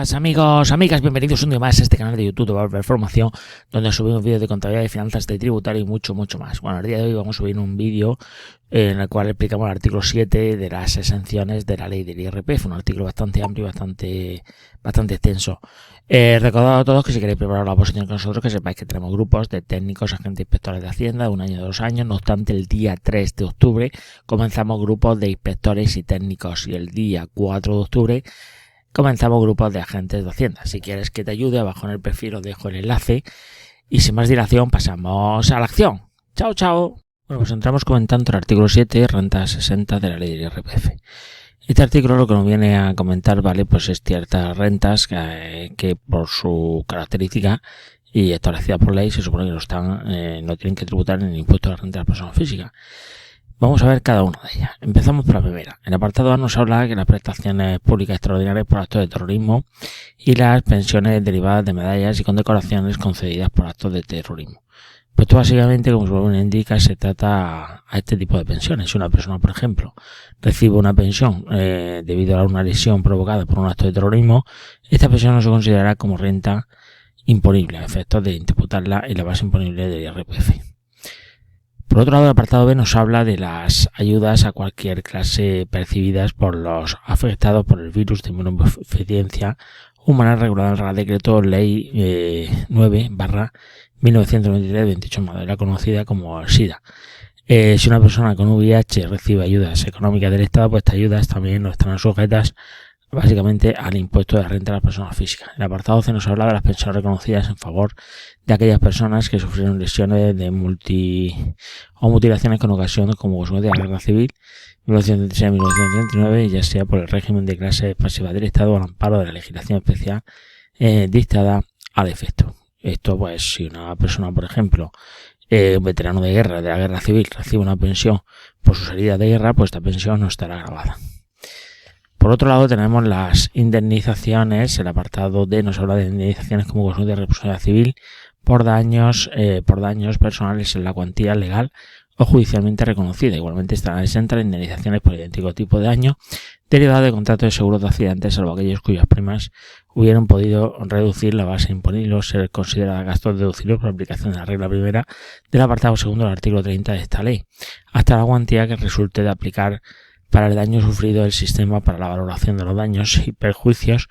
días, amigos, amigas, bienvenidos un día más a este canal de YouTube de Barber Formación, donde subimos vídeos de contabilidad, de finanzas, de tributario y mucho más. Bueno, el día de hoy vamos a subir un vídeo en el cual explicamos el artículo 7 de las exenciones de la ley del IRPF, un artículo bastante amplio y bastante extenso. Recordad a todos que si queréis preparar la oposición con nosotros, que sepáis que tenemos grupos de técnicos, agentes inspectores de Hacienda de 1 año, 2 años. No obstante, el día 3 de octubre comenzamos grupos de inspectores y técnicos y el día 4 de octubre comenzamos grupos de agentes de Hacienda. Si quieres que te ayude, abajo en el perfil os dejo el enlace y sin más dilación pasamos a la acción. ¡Chao! Bueno, pues entramos comentando el artículo 7, renta 60 de la ley del IRPF. Este artículo lo que nos viene a comentar, ¿vale? Pues es ciertas rentas que por su característica y establecida por ley se supone que no tienen que tributar en el impuesto a la renta de la persona física. Vamos a ver cada una de ellas. Empezamos por la primera. En el apartado A nos habla que las prestaciones públicas extraordinarias por actos de terrorismo y las pensiones derivadas de medallas y condecoraciones concedidas por actos de terrorismo. Pues esto básicamente, como su nombre indica, se trata a este tipo de pensiones. Si una persona, por ejemplo, recibe una pensión debido a una lesión provocada por un acto de terrorismo, esta pensión no se considerará como renta imponible a efectos de imputarla en la base imponible del IRPF. Por otro lado, el apartado B nos habla de las ayudas a cualquier clase percibidas por los afectados por el virus de inmunodeficiencia humana regulada en el Real Decreto Ley 9/1993 de 28 de mayo, conocida como SIDA. Si una persona con VIH recibe ayudas económicas del Estado, pues estas ayudas también no estarán sujetas básicamente al impuesto de la renta de las personas físicas. El apartado C nos habla de las pensiones reconocidas en favor de aquellas personas que sufrieron lesiones de mutilaciones con ocasión como consecuencia de la guerra civil 1936-1939, ya sea por el régimen de clase pasiva del Estado o al amparo de la legislación especial dictada al efecto. Esto, pues, si una persona, por ejemplo, un veterano de guerra, de la guerra civil, recibe una pensión por sus heridas de guerra, pues esta pensión no estará grabada. Por otro lado, tenemos las indemnizaciones. El apartado D nos habla de indemnizaciones como consecuencia de responsabilidad civil por daños personales en la cuantía legal o judicialmente reconocida. Igualmente estarán exentas las indemnizaciones por idéntico tipo de daño derivado de contratos de seguros de accidentes, salvo aquellos cuyas primas hubieran podido reducir la base imponible o ser consideradas gastos deducibles por aplicación de la regla primera del apartado segundo del artículo 30 de esta ley, hasta la cuantía que resulte de aplicar para el daño sufrido del sistema para la valoración de los daños y perjuicios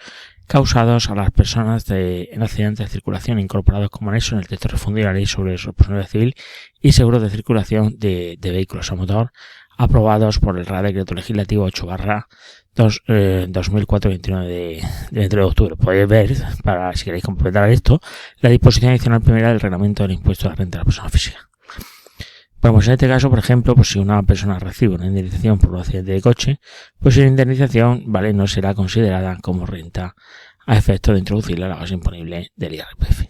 causados a las personas en accidentes de circulación incorporados como anexo en el texto refundido de la ley sobre responsabilidad civil y seguros de circulación de vehículos a motor aprobados por el Real Decreto Legislativo 8/2004-29 de 23 de octubre. Podéis ver, para si queréis completar esto, la disposición adicional primera del reglamento del impuesto a la renta de la persona física. Bueno, pues en este caso, por ejemplo, pues si una persona recibe una indemnización por un accidente de coche, pues la indemnización, ¿vale?, no será considerada como renta a efecto de introducirla a la base imponible del IRPF.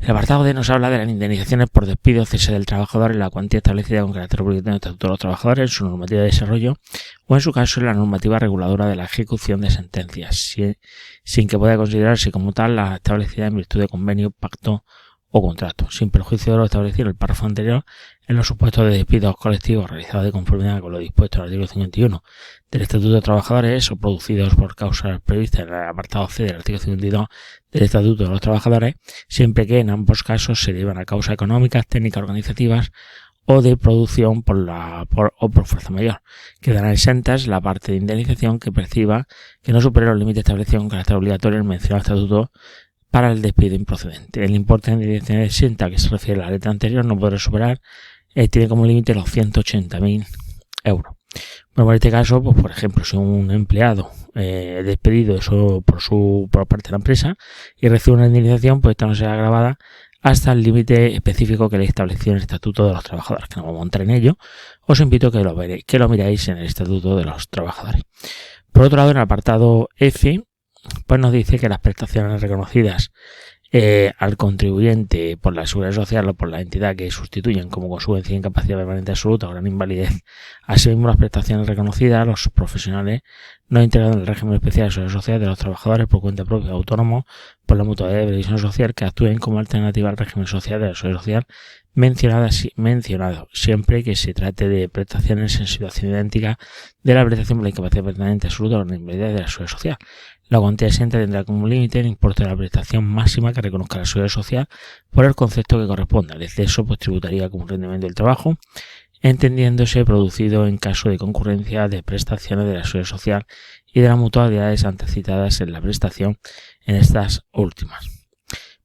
El apartado D nos habla de las indemnizaciones por despido o cese del trabajador en la cuantía establecida con carácter obligatorio en el Estatuto de los Trabajadores, en su normativa de desarrollo o en su caso en la normativa reguladora de la ejecución de sentencias, sin que pueda considerarse como tal la establecida en virtud de convenio, pacto o contrato, sin perjuicio de lo establecido en el párrafo anterior en los supuestos de despidos colectivos realizados de conformidad con lo dispuesto en el artículo 51 del Estatuto de Trabajadores o producidos por causas previstas en el apartado C del artículo 52 del Estatuto de los Trabajadores, siempre que en ambos casos se deban a causas económicas, técnicas organizativas o de producción por fuerza mayor. Quedarán exentas la parte de indemnización que perciba que no supere los límites establecidos con carácter obligatorio en el mencionado Estatuto para el despido improcedente. El importe de indemnización exenta que se refiere a la letra anterior no podrá superar, tiene como límite los 180.000 euros. Bueno, en este caso, pues por ejemplo, si un empleado es despedido por parte de la empresa y recibe una indemnización, pues esta no será grabada hasta el límite específico que le estableció en el Estatuto de los Trabajadores, que no vamos a entrar en ello. Os invito a que lo miráis en el Estatuto de los Trabajadores. Por otro lado, en el apartado F, pues nos dice que las prestaciones reconocidas al contribuyente por la Seguridad Social o por la entidad que sustituyen como consecuencia de incapacidad permanente absoluta o gran invalidez, asimismo las prestaciones reconocidas a los profesionales no integrados en el régimen especial de Seguridad Social de los trabajadores por cuenta propia o autónomos por la mutualidad de previsión social que actúen como alternativa al régimen social de la Seguridad Social mencionado, siempre que se trate de prestaciones en situación idéntica de la prestación por la incapacidad permanente absoluta o la invalidez de la seguridad social. La cuantía exenta tendrá como límite el importe de la prestación máxima que reconozca la seguridad social por el concepto que corresponda. El exceso pues tributaría como rendimiento del trabajo, entendiéndose producido en caso de concurrencia de prestaciones de la seguridad social y de las mutualidades antecitadas en la prestación en estas últimas.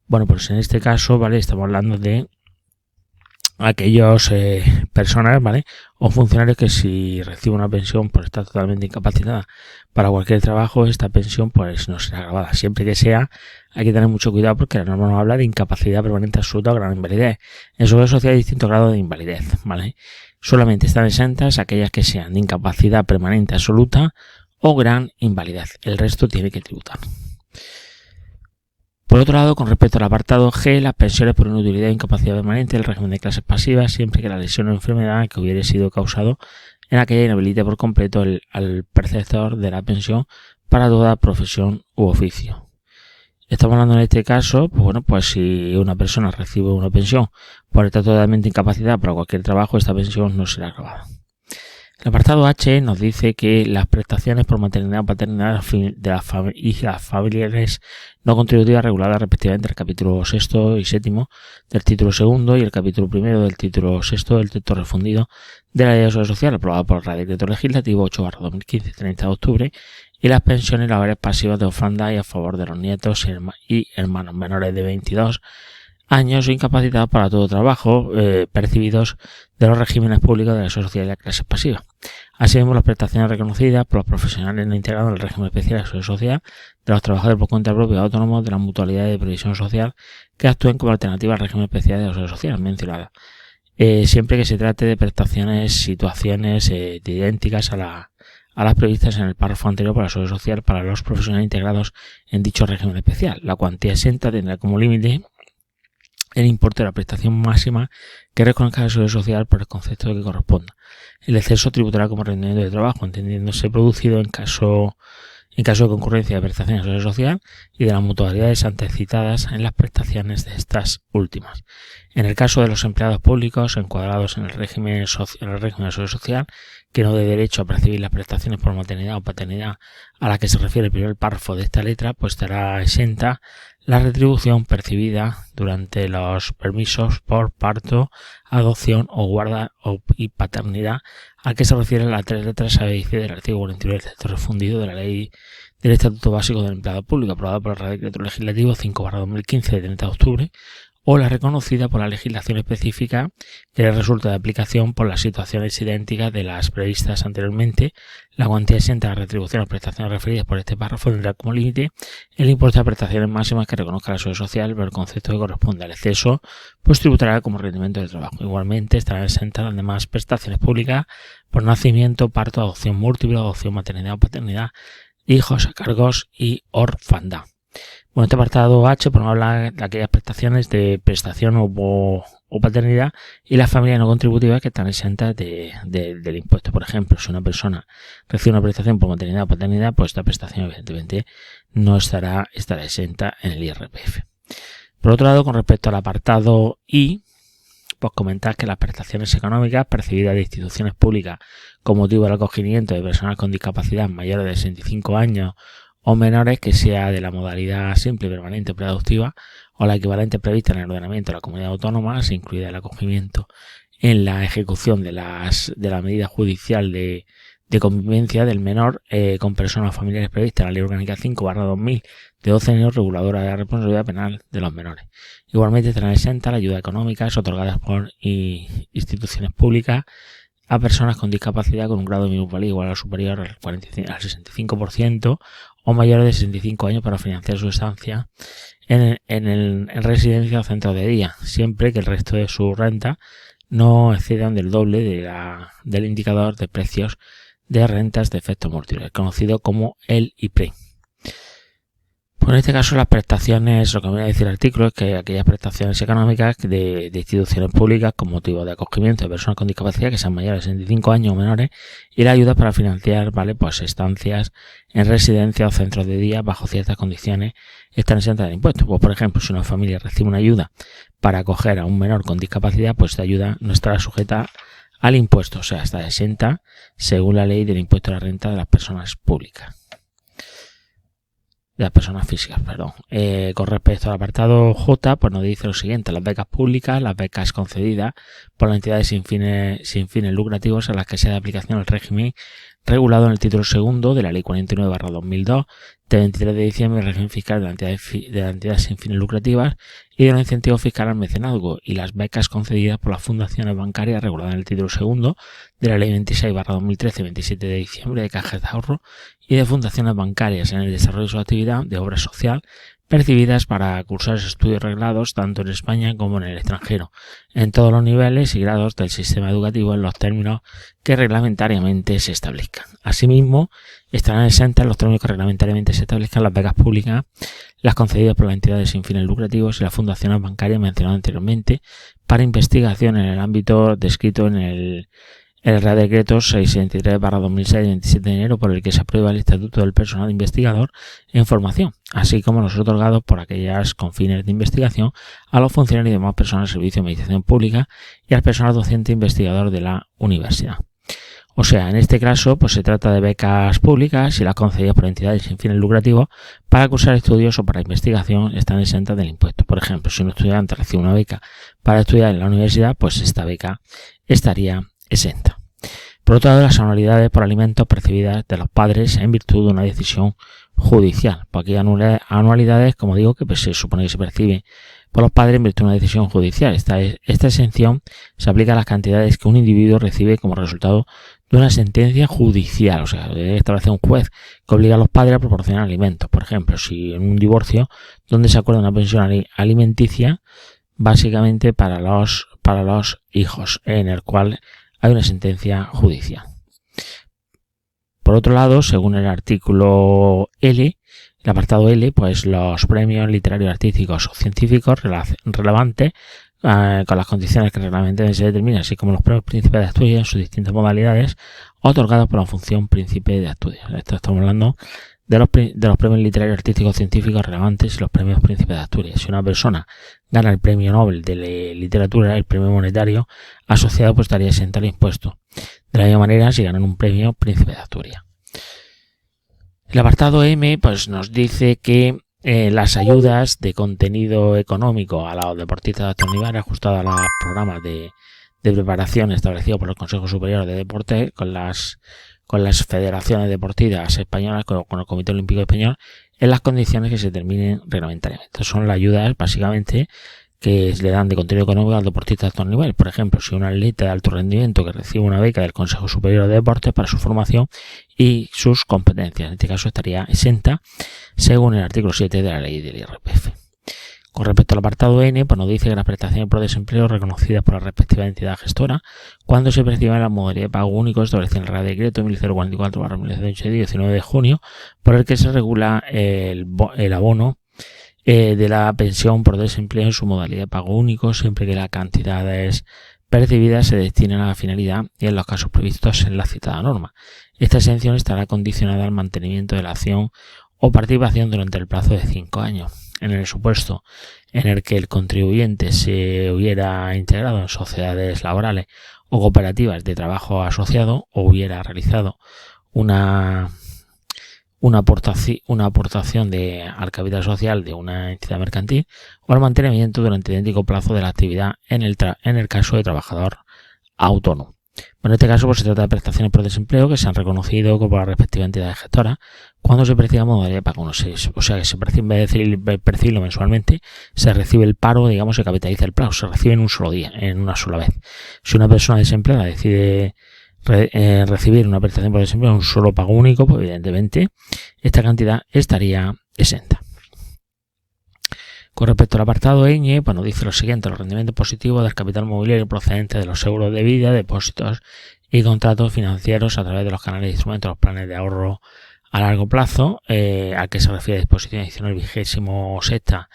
Bueno, pues en este caso, ¿vale? Estamos hablando de aquellos personas, ¿vale? O funcionarios que si reciben una pensión por estar totalmente incapacitada para cualquier trabajo, esta pensión pues no será grabada. Siempre que sea, hay que tener mucho cuidado porque la norma nos habla de incapacidad permanente absoluta o gran invalidez. En seguridad social hay distintos grados de invalidez, ¿vale? Solamente están exentas aquellas que sean de incapacidad permanente absoluta o gran invalidez. El resto tiene que tributar. Por otro lado, con respecto al apartado G, las pensiones por inutilidad e incapacidad permanente del régimen de clases pasivas, siempre que la lesión o enfermedad que hubiera sido causado en aquella inhabilite por completo al perceptor de la pensión para toda profesión u oficio. Estamos hablando en este caso, pues bueno, pues si una persona recibe una pensión por estar totalmente incapacitada para cualquier trabajo, esta pensión no será grabada. El apartado H nos dice que las prestaciones por maternidad o paternidad de las familiares no contributivas reguladas respectivamente en el capítulo 6 y 7 del título 2 y el capítulo 1 del título 6 del texto refundido de la Ley de Seguridad Social aprobada por el Real Decreto Legislativo 8/2015, 30 de octubre, y las pensiones laborales pasivas de orfandad y a favor de los nietos y hermanos menores de 22 años incapacitados para todo trabajo percibidos de los regímenes públicos de la sociedad y la clase pasiva. Asimismo, las prestaciones reconocidas por los profesionales no integrados en el régimen especial de la seguridad social de los trabajadores por cuenta propia autónomos de las mutualidades de previsión social que actúen como alternativa al régimen especial de la seguridad social mencionada. Siempre que se trate de prestaciones, situaciones idénticas a las previstas en el párrafo anterior por la seguridad social para los profesionales integrados en dicho régimen especial. La cuantía exenta tendrá como límite el importe de la prestación máxima que reconozca la seguridad social por el concepto que corresponda. El exceso tributará como rendimiento de trabajo, entendiéndose producido en caso de concurrencia de prestaciones de seguridad social y de las mutualidades antecitadas en las prestaciones de estas últimas. En el caso de los empleados públicos encuadrados en el régimen de seguridad social, que no dé derecho a percibir las prestaciones por maternidad o paternidad a la que se refiere el primer párrafo de esta letra, pues estará exenta la retribución percibida durante los permisos por parto, adopción o guarda y paternidad al que se refieren las tres letras A, B y C del artículo 49 del texto refundido de la Ley del Estatuto Básico del Empleado Público, aprobada por el Real Decreto Legislativo 5/2015 de 30 de octubre, o la reconocida por la legislación específica que le resulta de aplicación por las situaciones idénticas de las previstas anteriormente. La cuantía exenta de la retribución o prestaciones referidas por este párrafo tendrá como límite el importe de prestaciones máximas que reconozca la seguridad social por el concepto que corresponde al exceso, pues tributará como rendimiento del trabajo. Igualmente estarán exentas las demás prestaciones públicas por nacimiento, parto, adopción múltiple, adopción, maternidad o paternidad, hijos a cargos y orfandad. Bueno, este apartado H pues nos habla de aquellas prestaciones de prestación o paternidad y las familias no contributivas que están exentas del impuesto. Por ejemplo, si una persona recibe una prestación por maternidad o paternidad, pues esta prestación evidentemente no estará exenta en el IRPF. Por otro lado, con respecto al apartado I, pues comentar que las prestaciones económicas percibidas de instituciones públicas con motivo del acogimiento de personas con discapacidad mayores de 65 años o menores, que sea de la modalidad simple, permanente o productiva, o la equivalente prevista en el ordenamiento de la comunidad autónoma, se incluye el acogimiento en la ejecución de la medida judicial de convivencia del menor con personas familiares previstas en la Ley Orgánica 5/2000 de 12 años reguladora de la responsabilidad penal de los menores. Igualmente estarán exentas las ayudas económicas otorgadas por instituciones públicas a personas con discapacidad con un grado de minusvalía igual o superior al 65% o mayores de 65 años para financiar su estancia en residencia o centro de día, siempre que el resto de su renta no excedan del doble del indicador de precios de rentas de efectos múltiples, conocido como el IPRE. Pues en este caso las prestaciones, lo que me viene a decir el artículo es que aquellas prestaciones económicas de instituciones públicas con motivo de acogimiento de personas con discapacidad que sean mayores de 65 años o menores y la ayuda para financiar, ¿vale? Pues estancias en residencias o centros de día bajo ciertas condiciones están exentas del impuesto. Pues por ejemplo, si una familia recibe una ayuda para acoger a un menor con discapacidad, pues esta ayuda no estará sujeta al impuesto, o sea, está exenta según la ley del impuesto a la renta de las personas públicas. De las personas físicas, perdón. Con respecto al apartado J, pues nos dice lo siguiente: las becas públicas, las becas concedidas por las entidades sin fines lucrativos a las que sea de aplicación el régimen regulado en el título segundo de la Ley 49/2002 de 23 de diciembre del régimen fiscal de la entidad sin fines lucrativas y de los incentivos fiscales al mecenazgo, y las becas concedidas por las fundaciones bancarias reguladas en el título segundo de la Ley 26/2013 27 de diciembre de cajas de ahorro y de fundaciones bancarias en el desarrollo de su actividad de obra social percibidas para cursar estudios reglados tanto en España como en el extranjero, en todos los niveles y grados del sistema educativo en los términos que reglamentariamente se establezcan. Asimismo, estarán exentas los términos que reglamentariamente se establezcan las becas públicas, las concedidas por las entidades sin fines lucrativos y las fundaciones bancarias mencionadas anteriormente para investigación en el ámbito descrito en el Real Decreto 663/2006 de 27 de enero por el que se aprueba el Estatuto del Personal Investigador en Formación, así como los otorgados por aquellas con fines de investigación a los funcionarios y demás personas del Servicio de Administración Pública y al personal docente investigador de la universidad. O sea, en este caso, pues se trata de becas públicas y las concedidas por entidades sin fines lucrativos para cursar estudios o para investigación están exentas del impuesto. Por ejemplo, si un estudiante recibe una beca para estudiar en la universidad, pues esta beca estaría exenta. Por otro lado, las anualidades por alimentos percibidas de los padres en virtud de una decisión judicial. Pues aquí hay anualidades, como digo, que pues se supone que se percibe por los padres en virtud de una decisión judicial. Esta exención se aplica a las cantidades que un individuo recibe como resultado de una sentencia judicial. O sea, debe establecer un juez que obliga a los padres a proporcionar alimentos. Por ejemplo, si en un divorcio donde se acuerda una pensión alimenticia básicamente para los hijos, en el cual hay una sentencia judicial. Por otro lado, según el artículo L, el apartado L, pues los premios literarios, artísticos o científicos relevantes con las condiciones que reglamentalmente se determinan, así como los premios Príncipe de Asturias en sus distintas modalidades, otorgados por la función Príncipe de Asturias. Esto estamos hablando de los premios literarios, artísticos, científicos relevantes y los premios Príncipe de Asturias. Si una persona gana el premio Nobel de literatura, el premio monetario asociado, pues estaría exento al impuesto. De la misma manera, si ganan un premio Príncipe de Asturias. El apartado M, pues nos dice que las ayudas de contenido económico a los deportistas de alto nivel ajustadas a los programas de preparación establecidos por el Consejo Superior de Deportes con las federaciones deportivas españolas, con el Comité Olímpico Español, en las condiciones que se determinen reglamentariamente. Son las ayudas, básicamente, que le dan de contenido económico al deportista de alto nivel. Por ejemplo, si un atleta de alto rendimiento que recibe una beca del Consejo Superior de Deportes para su formación y sus competencias, en este caso estaría exenta según el artículo 7 de la ley del IRPF. Con respecto al apartado N, pues nos dice que las prestaciones por desempleo reconocidas por la respectiva entidad gestora, cuando se perciban la modalidad de pago único establecida en el Real Decreto 1044/2018 de 19 de junio, por el que se regula el abono de la pensión por desempleo en su modalidad de pago único, siempre que las cantidades percibidas se destinen a la finalidad y en los casos previstos en la citada norma. Esta exención estará condicionada al mantenimiento de la acción o participación durante el plazo de 5 años. En el supuesto en el que el contribuyente se hubiera integrado en sociedades laborales o cooperativas de trabajo asociado o hubiera realizado una aportación al capital social de una entidad mercantil o al mantenimiento durante idéntico plazo de la actividad en el caso de trabajador autónomo. En este caso, pues se trata de prestaciones por desempleo que se han reconocido por la respectiva entidad gestora cuando se percibe modalidad de pago. O sea que se percibe, en vez de percibirlo mensualmente, se recibe el paro, digamos, se capitaliza el plazo, se recibe en un solo día, en una sola vez. Si una persona desempleada decide recibir una prestación por desempleo en un solo pago único, pues evidentemente esta cantidad estaría exenta. Con respecto al apartado ñ, pues nos dice lo siguiente: los rendimientos positivos del capital mobiliario procedente de los seguros de vida, depósitos y contratos financieros a través de los canales de instrumentos, los planes de ahorro a largo plazo, al que se refiere la disposición adicional 26ª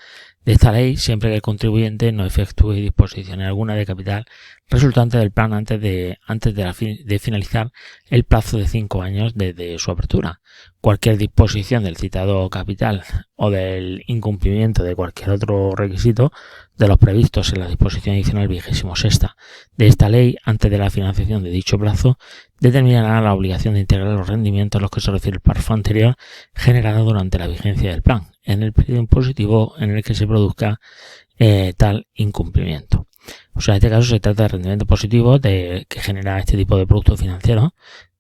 de esta ley, siempre que el contribuyente no efectúe disposición alguna de capital resultante del plan antes de finalizar el plazo de 5 años desde su apertura. Cualquier disposición del citado capital o del incumplimiento de cualquier otro requisito de los previstos en la disposición adicional 26ª de esta ley antes de la financiación de dicho plazo determinará la obligación de integrar los rendimientos a los que se refiere el párrafo anterior generado durante la vigencia del plan en el periodo impositivo en el que se produzca tal incumplimiento. O sea, en este caso se trata de rendimientos positivos que genera este tipo de productos financieros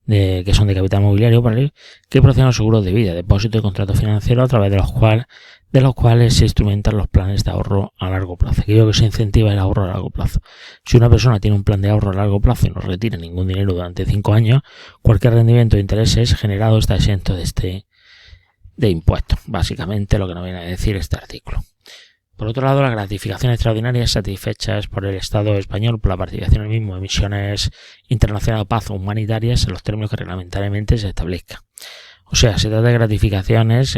que son de capital mobiliario, ¿vale?, que proceden los seguros de vida, depósito y contratos financieros a través de los cuales se instrumentan los planes de ahorro a largo plazo. Aquello que se incentiva el ahorro a largo plazo. Si una persona tiene un plan de ahorro a largo plazo y no retira ningún dinero durante 5 años, cualquier rendimiento de intereses generado está exento de impuestos. Básicamente lo que nos viene a decir este artículo. Por otro lado, las gratificaciones extraordinarias satisfechas por el Estado español por la participación en el mismo en misiones internacionales de paz o humanitarias en los términos que reglamentariamente se establezcan. O sea, se trata de gratificaciones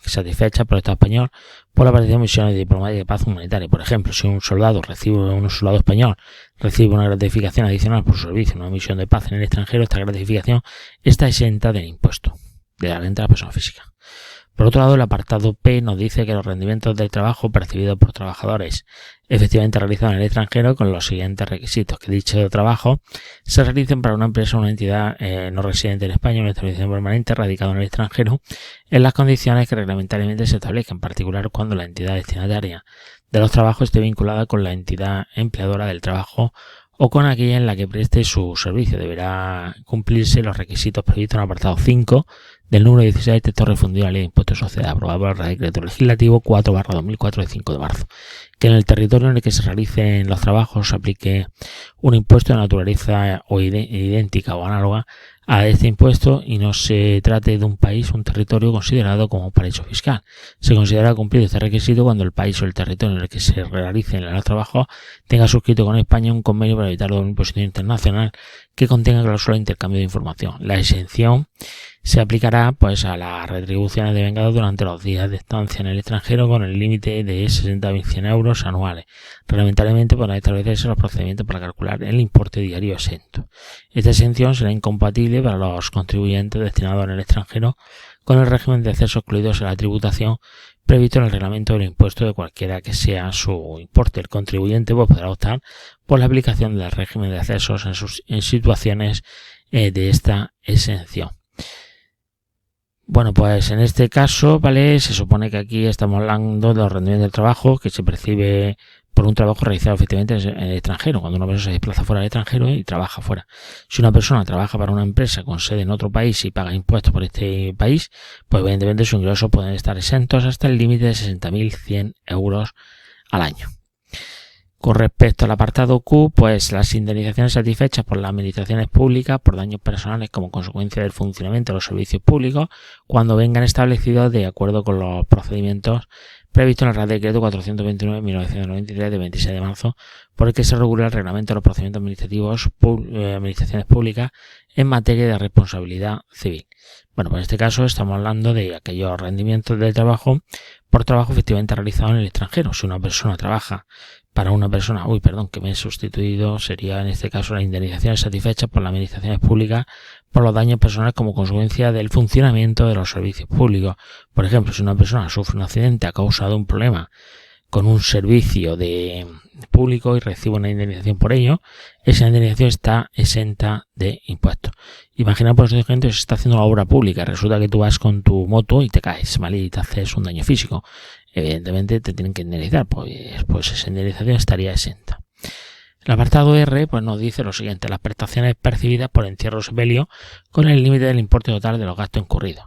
satisfechas por el Estado español por la participación en misiones diplomáticas de paz humanitaria. Por ejemplo, si un soldado español recibe una gratificación adicional por su servicio en una misión de paz en el extranjero, esta gratificación está exenta del impuesto de la renta de la persona física. Por otro lado, el apartado P nos dice que los rendimientos del trabajo percibidos por trabajadores efectivamente realizados en el extranjero con los siguientes requisitos: que dicho trabajo se realicen para una empresa o una entidad no residente en España, una establecimiento permanente radicado en el extranjero, en las condiciones que reglamentariamente se establezcan, en particular cuando la entidad destinataria de los trabajos esté vinculada con la entidad empleadora del trabajo o con aquella en la que preste su servicio. Deberá cumplirse los requisitos previstos en el apartado 5 del número 16 del texto refundido a la ley de impuestos de sociedad aprobado por el Real Decreto Legislativo 4/2004 de 5 de marzo. Que en el territorio en el que se realicen los trabajos se aplique un impuesto de naturaleza o idéntica o análoga a este impuesto y no se trate de un país o un territorio considerado como paraíso fiscal. Se considera cumplido este requisito cuando el país o el territorio en el que se realicen los trabajos tenga suscrito con España un convenio para evitar la imposición internacional que contenga cláusula de intercambio de información. La exención se aplicará pues a las retribuciones devengadas durante los días de estancia en el extranjero con el límite de 60.100 euros anuales. Reglamentariamente podrán establecerse los procedimientos para calcular el importe diario exento. Esta exención será incompatible para los contribuyentes destinados en el extranjero con el régimen de acceso excluidos en la tributación previsto en el reglamento del impuesto de cualquiera que sea su importe. El contribuyente podrá optar por la aplicación del régimen de accesos en situaciones de esta exención. Bueno, pues en este caso, ¿vale?, se supone que aquí estamos hablando de los rendimientos del trabajo que se percibe por un trabajo realizado efectivamente en el extranjero, cuando una persona se desplaza fuera del extranjero y trabaja fuera. Si una persona trabaja para una empresa con sede en otro país y paga impuestos por este país, pues evidentemente sus ingresos pueden estar exentos hasta el límite de 60.100 euros al año. Con respecto al apartado Q, pues las indemnizaciones satisfechas por las administraciones públicas por daños personales como consecuencia del funcionamiento de los servicios públicos cuando vengan establecidos de acuerdo con los procedimientos previstos en el Real Decreto 429/1993 de 26 de marzo, por el que se regula el reglamento de los procedimientos administraciones públicas en materia de responsabilidad civil. Bueno, pues en este caso estamos hablando de aquellos rendimientos del trabajo por trabajo efectivamente realizado en el extranjero. Si una persona trabaja para una persona, que me he sustituido, sería en este caso las indemnizaciones satisfechas por las administraciones públicas por los daños personales como consecuencia del funcionamiento de los servicios públicos. Por ejemplo, si una persona sufre un accidente a causa de un problema con un servicio de público y recibe una indemnización por ello, esa indemnización está exenta de impuestos. Imagina, por ejemplo, que se está haciendo una obra pública, resulta que tú vas con tu moto y te caes, ¿vale?, y te haces un daño físico. Evidentemente te tienen que indemnizar, pues esa indemnización estaría exenta. El apartado R pues nos dice lo siguiente: las prestaciones percibidas por encierro o sepelio con el límite del importe total de los gastos incurridos.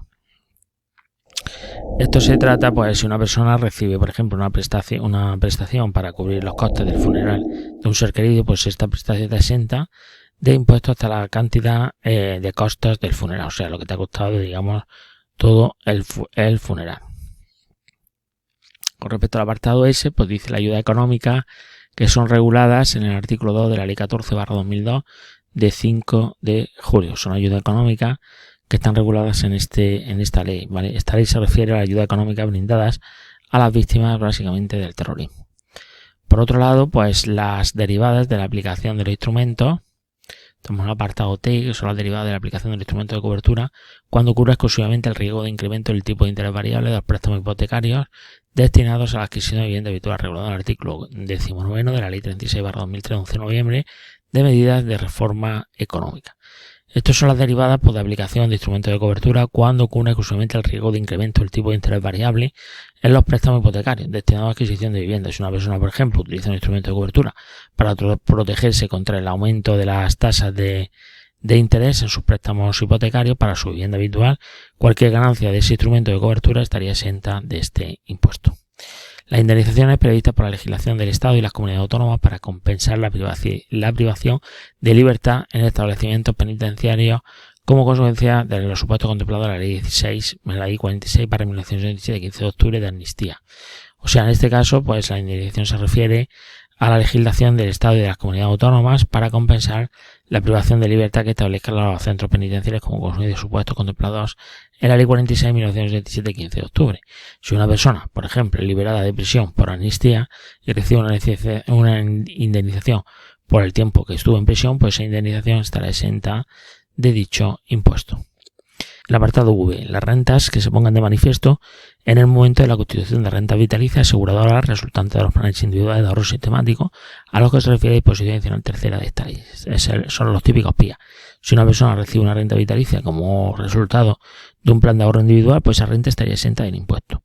Esto se trata, pues, si una persona recibe, por ejemplo, una prestación para cubrir los costes del funeral de un ser querido, pues esta prestación está exenta de impuestos hasta la cantidad de costes del funeral, o sea, lo que te ha costado, digamos, todo el funeral. Con respecto al apartado S, pues dice la ayuda económica que son reguladas en el artículo 2 de la Ley 14/2002 de 5 de julio. Son ayudas económicas que están reguladas en esta ley, ¿vale? Esta ley se refiere a la ayuda económica brindadas a las víctimas básicamente del terrorismo. Por otro lado, pues las derivadas de la aplicación de los instrumentos, tenemos el apartado T, que son las derivadas de la aplicación del instrumento de cobertura, cuando ocurre exclusivamente el riesgo de incremento del tipo de interés variable de los préstamos hipotecarios destinados a la adquisición de vivienda habitual, regulado en el artículo 19 de la Ley 36/2003 de 11 de noviembre de medidas de reforma económica. Estas son las derivadas de aplicación de instrumentos de cobertura cuando ocurre exclusivamente el riesgo de incremento del tipo de interés variable en los préstamos hipotecarios destinados a adquisición de vivienda. Si una persona, por ejemplo, utiliza un instrumento de cobertura para protegerse contra el aumento de las tasas de interés en sus préstamos hipotecarios para su vivienda habitual, cualquier ganancia de ese instrumento de cobertura estaría exenta de este impuesto. Las indemnizaciones previstas por la legislación del Estado y las comunidades autónomas para compensar la privación de libertad en establecimientos penitenciarios como consecuencia de los supuestos contemplados en la Ley 46/1977 de 15 de octubre de amnistía. O sea, en este caso, pues la indemnización se refiere a la legislación del Estado y de las comunidades autónomas para compensar la privación de libertad que establezcan los centros penitenciarios como consecuencia de supuestos contemplados en la Ley 46/1977 de 15 de octubre. Si una persona, por ejemplo, es liberada de prisión por amnistía y recibe una indemnización por el tiempo que estuvo en prisión, pues esa indemnización estará exenta de dicho impuesto. El apartado V. Las rentas que se pongan de manifiesto en el momento de la constitución de rentas vitalicias aseguradoras resultantes de los planes individuales de ahorro sistemático a los que se refiere la disposición adicional tercera de esta ley. Son los típicos PIA. Si una persona recibe una renta vitalicia como resultado de un plan de ahorro individual, pues esa renta estaría exenta del impuesto.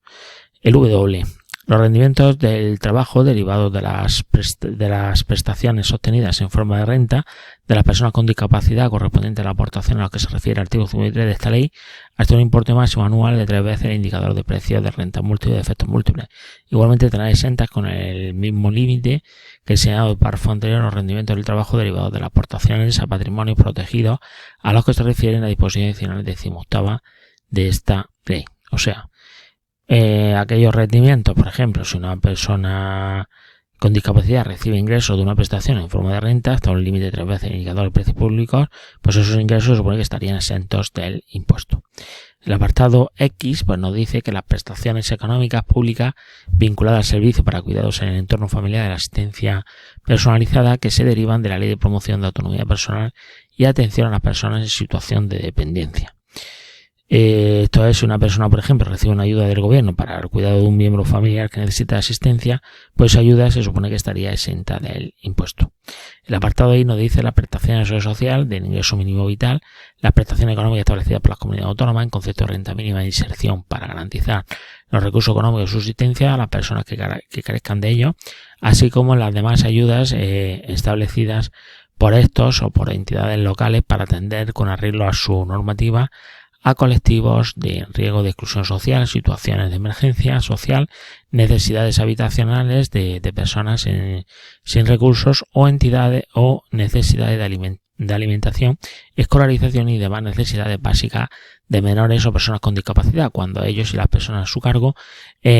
El W. Los rendimientos del trabajo derivados de las prestaciones obtenidas en forma de renta de las personas con discapacidad correspondiente a la aportación a la que se refiere el artículo 53 de esta ley hasta un importe máximo anual de 3 veces el indicador de precios de renta múltiples de efectos múltiples. Igualmente tendrán exentas con el mismo límite que el señalado del párrafo anterior los rendimientos del trabajo derivados de las aportaciones a patrimonios protegidos a los que se refieren a disposición adicional 18ª de esta ley. O sea, aquellos rendimientos, por ejemplo, si una persona con discapacidad recibe ingresos de una prestación en forma de renta hasta un límite de 3 veces el indicador de precios públicos, pues esos ingresos se supone que estarían exentos del impuesto. El apartado X pues nos dice que las prestaciones económicas públicas vinculadas al servicio para cuidados en el entorno familiar de la asistencia personalizada que se derivan de la Ley de Promoción de Autonomía Personal y Atención a las Personas en Situación de Dependencia. Esto es, si una persona, por ejemplo, recibe una ayuda del gobierno para el cuidado de un miembro familiar que necesita asistencia, pues esa ayuda se supone que estaría exenta del impuesto. El apartado I nos dice las prestaciones de seguridad social del ingreso mínimo vital, las prestaciones económicas establecidas por las comunidades autónomas en concepto de renta mínima de inserción para garantizar los recursos económicos de subsistencia a las personas que carezcan de ello, así como las demás ayudas establecidas por estos o por entidades locales para atender con arreglo a su normativa a colectivos de riesgo de exclusión social, situaciones de emergencia social, necesidades habitacionales de personas sin recursos o entidades o necesidades de alimentación, escolarización y demás necesidades básicas de menores o personas con discapacidad, cuando ellos y las personas a su cargo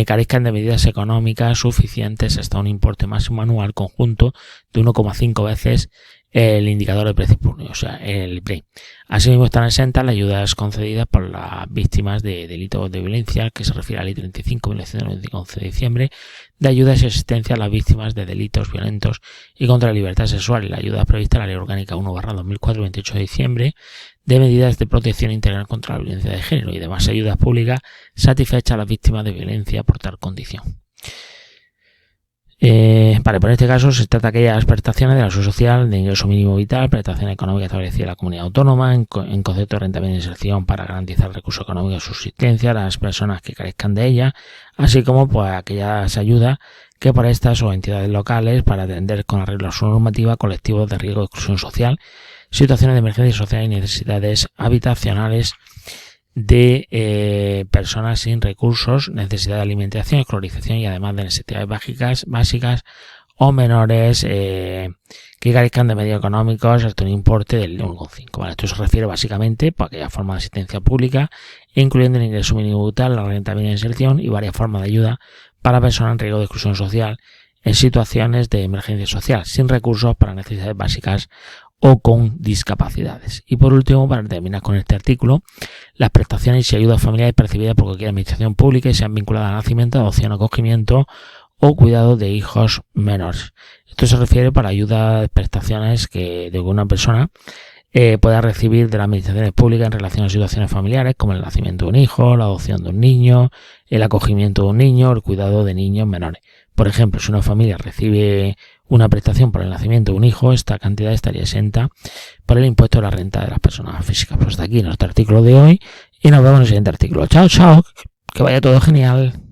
carezcan de medidas económicas suficientes hasta un importe máximo anual conjunto de 1,5 veces el indicador de precios públicos, o sea, el PRE. Asimismo están exentas las ayudas concedidas por las víctimas de delitos de violencia, que se refiere a la Ley 35/1911 de diciembre, de ayudas y asistencia a las víctimas de delitos violentos y contra la libertad sexual, y la ayuda prevista en la Ley Orgánica 1/2004, 28 de diciembre, de medidas de protección integral contra la violencia de género y demás ayudas públicas satisfechas a las víctimas de violencia por tal condición. Por este caso se trata de aquellas prestaciones de la seguridad social, de ingreso mínimo vital, prestaciones económicas establecidas en la comunidad autónoma, en concepto de renta de inserción para garantizar recursos económicos de subsistencia a las personas que carezcan de ella, así como pues aquellas ayudas que por estas o entidades locales para atender con arreglo a su normativa colectivos de riesgo de exclusión social, situaciones de emergencia social y necesidades habitacionales de personas sin recursos, necesidad de alimentación, escolarización y además de necesidades básicas o menores que carezcan de medios económicos hasta un importe del 1,5. Esto se refiere básicamente a aquella forma de asistencia pública, incluyendo el ingreso mínimo vital, la renta mínima de inserción y varias formas de ayuda para personas en riesgo de exclusión social en situaciones de emergencia social, sin recursos para necesidades básicas o con discapacidades. Y por último, para terminar con este artículo, las prestaciones y ayudas familiares percibidas por cualquier administración pública y sean vinculadas al nacimiento, adopción, acogimiento o cuidado de hijos menores. Esto se refiere para ayudas, prestaciones que de una persona pueda recibir de las administraciones públicas en relación a situaciones familiares como el nacimiento de un hijo, la adopción de un niño, el acogimiento de un niño o el cuidado de niños menores. Por ejemplo, si una familia recibe una prestación por el nacimiento de un hijo, esta cantidad estaría exenta por el impuesto de la renta de las personas físicas. Pues hasta aquí nuestro artículo de hoy y nos vemos en el siguiente artículo. Chao, chao, que vaya todo genial.